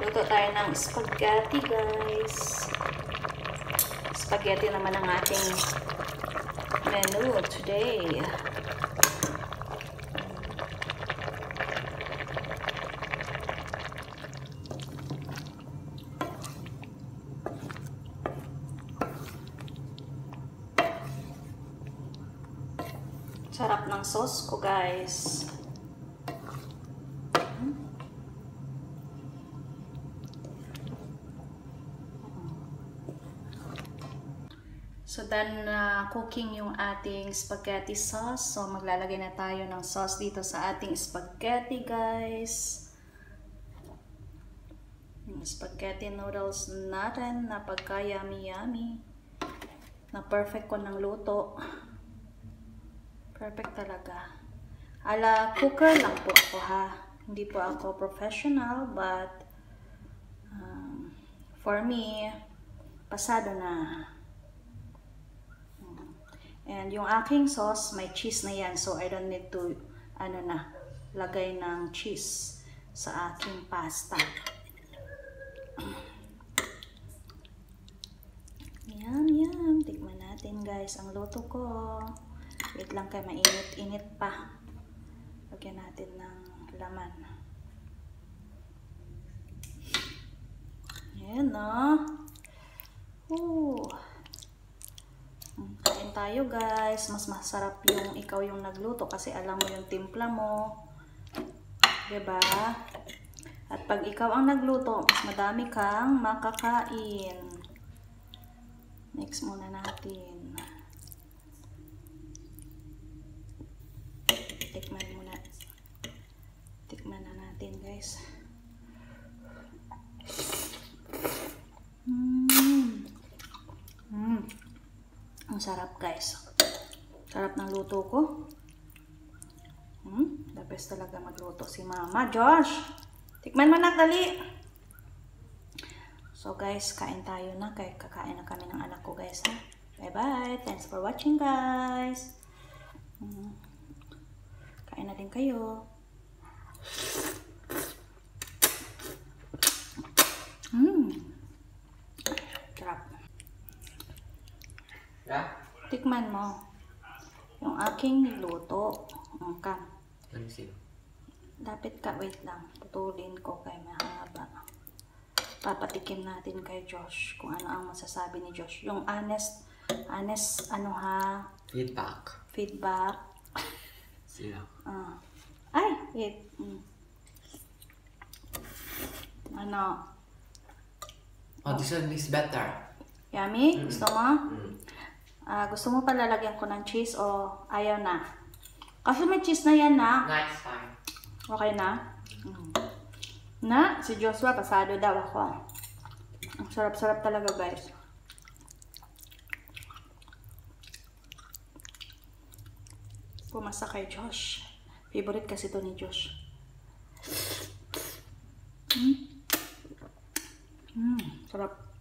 Luto tayo ng spaghetti, guys. Spaghetti naman ang ating menu today. Sarap ng sauce ko, guys. So, done na cooking yung ating spaghetti sauce. So, maglalagay na tayo ng sauce dito sa ating spaghetti, guys. Yung spaghetti noodles natin, napagka-yummy-yummy. Na perfect ko ng luto. Perfect talaga. Ala cooker lang po ako, ha. Hindi po ako professional, but for me, pasado na. And yung aking sauce, may cheese na yan. So, I don't need to, lagay ng cheese sa aking pasta. Yum, yum. Tikman natin, guys, ang luto ko. Wait lang kayo, mainit-init pa. Lagyan natin ng laman. Yan, no? Ooh. Kain tayo, guys. Mas masarap yung ikaw yung nagluto kasi alam mo yung timpla mo. Diba? At pag ikaw ang nagluto, mas madami kang makakain. Mix muna natin. Tikman muna. Tikman na natin, guys. Ang sarap, guys. Sarap ng luto ko. The best talaga magluto si Mama. Josh! Tikman mo na, dali! So, guys, kain tayo na. Kakain na kami ng anak ko, guys, ha? Bye-bye! Thanks for watching, guys! Kain na din kayo. Sarap. Tikman mo yung aking niluto. Dapat ka, wait lang. Putulin ko kay mahaba. Papatikim natin kay Josh kung ano ang masasabi ni Josh. Yung honest, feedback. Sila. Ay, wait. Oh, this one is better. Yummy? Gusto mo? Gusto mo pa lalagyan ko ng cheese o ayaw na? Kasi may cheese na yan, na. Nice time. Okay na? Na, si Joshua, pasado daw ako. Ang sarap-sarap talaga, guys. Pumasa kay Josh. Favorite kasi to ni Josh. Sarap.